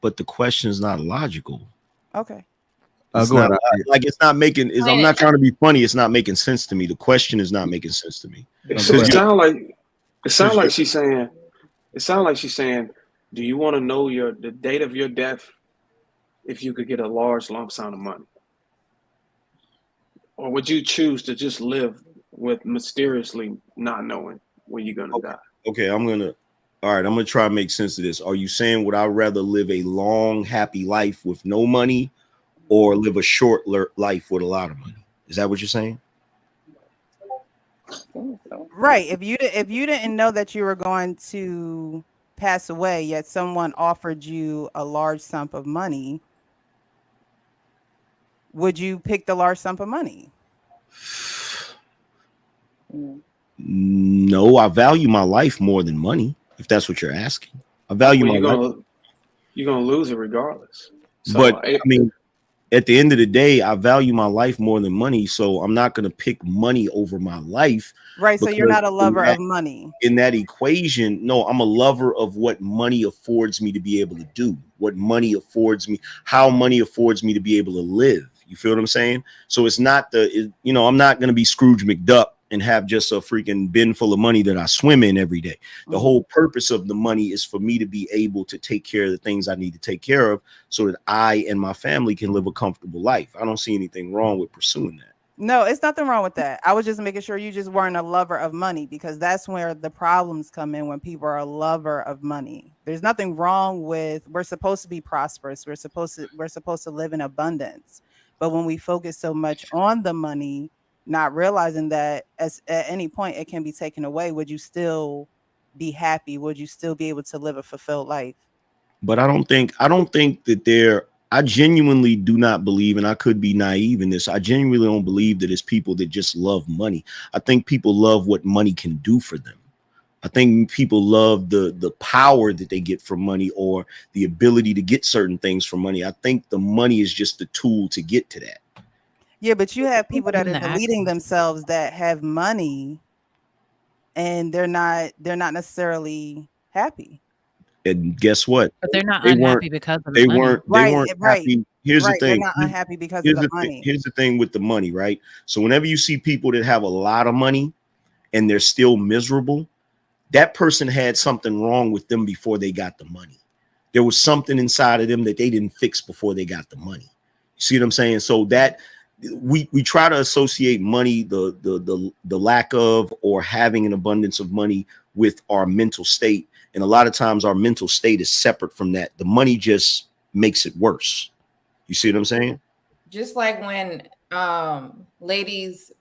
but the question is not logical. Okay. It's Go not ahead. like it's not making. I'm Explain not it. trying to be funny. It's not making sense to me. The question is not making sense to me. Go It Because ahead. sounds like because you she's saying. It sounds like she's saying, "Do you want to know the date of your death if you could get a large lump sum of money, or would you choose to just live with mysteriously not knowing when you're gonna die?" okay, all right, I'm gonna try and make sense of this. Are you saying would I rather live a long, happy life with no money or live a short life with a lot of money? Is that what you're saying? Right. If you didn't know that you were going to pass away, yet someone offered you a large sum of money, would you pick the large sum of money? No, I value my life more than money, if that's what you're asking. I value Well, my life. you're gonna lose it regardless. But So I mean, at the end of the day, I value my life more than money. So I'm not going to pick money over my life. Right. So you're Because not a lover of money. in that equation, no, I'm a lover of what money affords me to be able to do, what money affords me, how money affords me to be able to live. You feel what I'm saying? So it's not I'm not going to be Scrooge McDuck and have just a freaking bin full of money that I swim in every day. The whole purpose of the money is for me to be able to take care of the things I need to take care of so that I and my family can live a comfortable life. I don't see anything wrong with pursuing that. No, it's nothing wrong with that. I was just making sure you just weren't a lover of money, because that's where the problems come in when people are a lover of money. There's nothing wrong with, we're supposed to be prosperous. We're supposed to live in abundance. But when we focus so much on the money, not realizing that at any point it can be taken away, would you still be happy? Would you still be able to live a fulfilled life? But I don't think that I genuinely do not believe, and I could be naive in this. I genuinely don't believe that it's people that just love money. I think people love what money can do for them. I think people love the power that they get from money or the ability to get certain things from money. I think the money is just the tool to get to that. Yeah, but you have people that Even are the deleting access. themselves that have money and they're not necessarily happy. And guess what? But they're not They weren't unhappy because of the they money. weren't they weren't Right. happy. Here's the Right. They're thing. not unhappy because of the money. Here's the thing with the money, right? So whenever you see people that have a lot of money and they're still miserable, that person had something wrong with them before they got the money. There was something inside of them that they didn't fix before they got the money. You see what I'm saying? So that we try to associate money, the lack of or having an abundance of money with our mental state. And a lot of times our mental state is separate from that. The money just makes it worse. You see what I'm saying? Just like when ladies,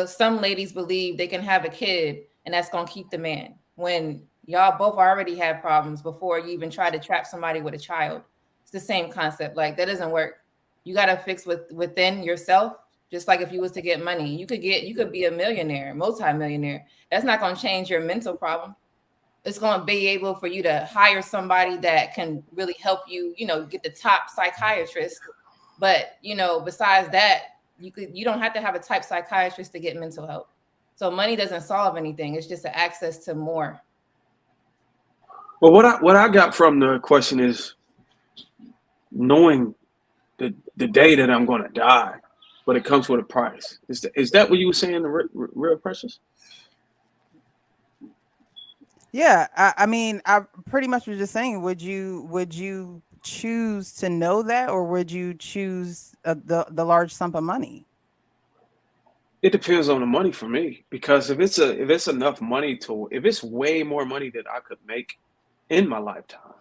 some ladies believe they can have a kid and that's gonna keep the man. When y'all both already had problems before you even try to trap somebody with a child. It's the same concept. Like that doesn't work. You gotta fix within yourself. Just like if you was to get money, you could be a millionaire, multi-millionaire. That's not gonna change your mental problem. It's going to be able for you to hire somebody that can really help you, get the top psychiatrist. But, besides that, you don't have to have a type psychiatrist to get mental help. So money doesn't solve anything. It's just an access to more. Well, what I got from the question is knowing the day that I'm going to die, but it comes with a price. Is that what you were saying, the real precious? Yeah, I mean, I pretty much was just saying, would you choose to know that, or would you choose the large sum of money? It depends on the money for me, because if it's enough money if it's way more money that I could make in my lifetime,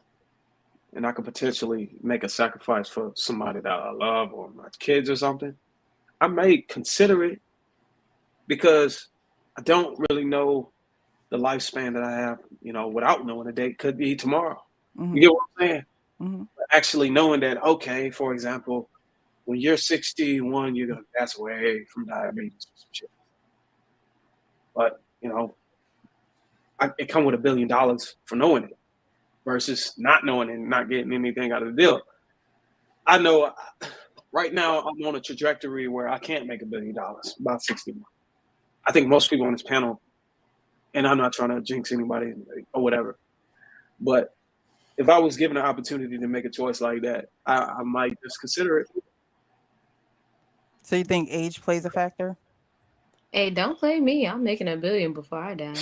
and I could potentially make a sacrifice for somebody that I love or my kids or something, I may consider it, because I don't really know the lifespan that I have, without knowing the date. Could be tomorrow. You Hmm. get what I'm saying? Hmm. Actually knowing that, okay, for example, when you're 61, you're gonna pass away from diabetes or some shit. But it come with $1 billion for knowing it versus not knowing it and not getting anything out of the deal. I know right now I'm on a trajectory where I can't make $1 billion by 61. I think most people on this panel, and I'm not trying to jinx anybody or whatever, but if I was given an opportunity to make a choice like that, I might just consider it. So you think age plays a factor? Hey, don't play me. I'm making $1 billion before I die.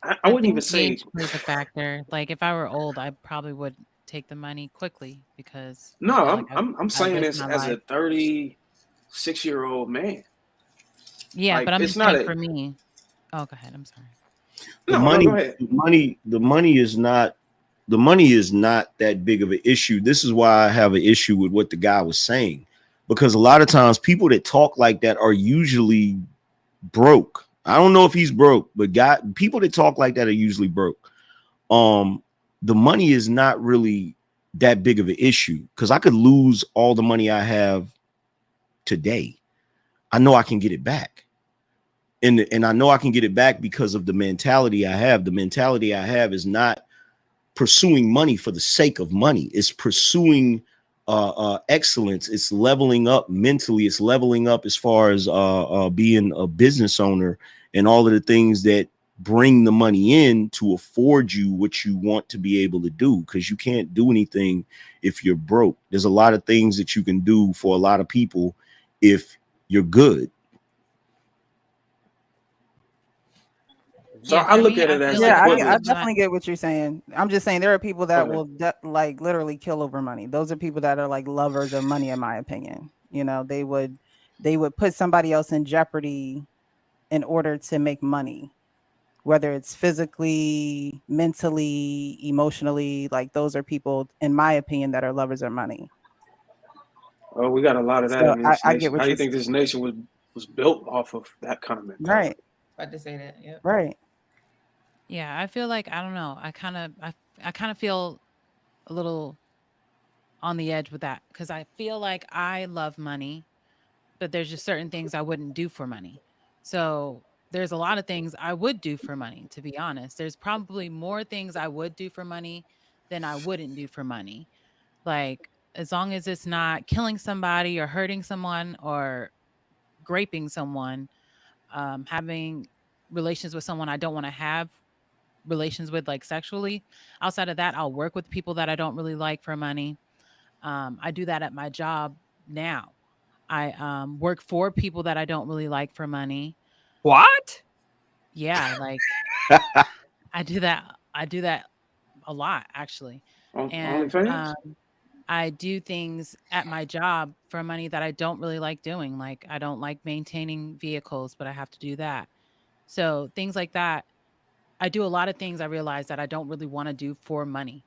I I wouldn't even think say age plays a factor. Like if I were old, I probably would take the money quickly because I no. feel like I'm I saying lived this my as a life. 36-year-old man. Yeah, Like but I'm it's just not saying a for me. Oh, go ahead. I'm sorry. The no. Go money, ahead. the money is not that big of an issue. This is why I have an issue with what the guy was saying, because a lot of times people that talk like that are usually broke. I don't know if he's broke, but people that talk like that are usually broke. The money is not really that big of an issue because I could lose all the money I have today. I know I can get it back. And I know I can get it back because of the mentality I have. The mentality I have is not pursuing money for the sake of money. It's pursuing excellence. It's leveling up mentally. It's leveling up as far as being a business owner and all of the things that bring the money in to afford you what you want to be able to do, because you can't do anything if you're broke. There's a lot of things that you can do for a lot of people if you're good. So Yeah, I for look me, at I it as feel like Yeah, most I equivalent. of my definitely get what you're saying. I'm just saying there are people that Okay. will like literally kill over money. Those are people that are like lovers of money, in my opinion. You know, they would put somebody else in jeopardy in order to make money, whether it's physically, mentally, emotionally. Like those are people, in my opinion, that are lovers of money. Oh, we got a lot of that So in this I get nation. How what do you you're think saying. this nation was built off of that kind of mentality? Right, About to say that. Yep. right. yeah, I feel like I don't know. I kind of feel a little on the edge with that because I feel like I love money, but there's just certain things I wouldn't do for money. So there's a lot of things I would do for money, to be honest. There's probably more things I would do for money than I wouldn't do for money. Like as long as it's not killing somebody or hurting someone or graping someone, having relations with someone I don't want to have relations with, like sexually. Outside of that, I'll work with people that I don't really like for money. I do that at my job now. I work for people that I don't really like for money. What? Yeah, like I do that. I do that a lot actually, On and OnlyFans? I do things at my job for money that I don't really like doing. Like I don't like maintaining vehicles, but I have to do that. So things like that. I do a lot of things I realize that I don't really want to do for money.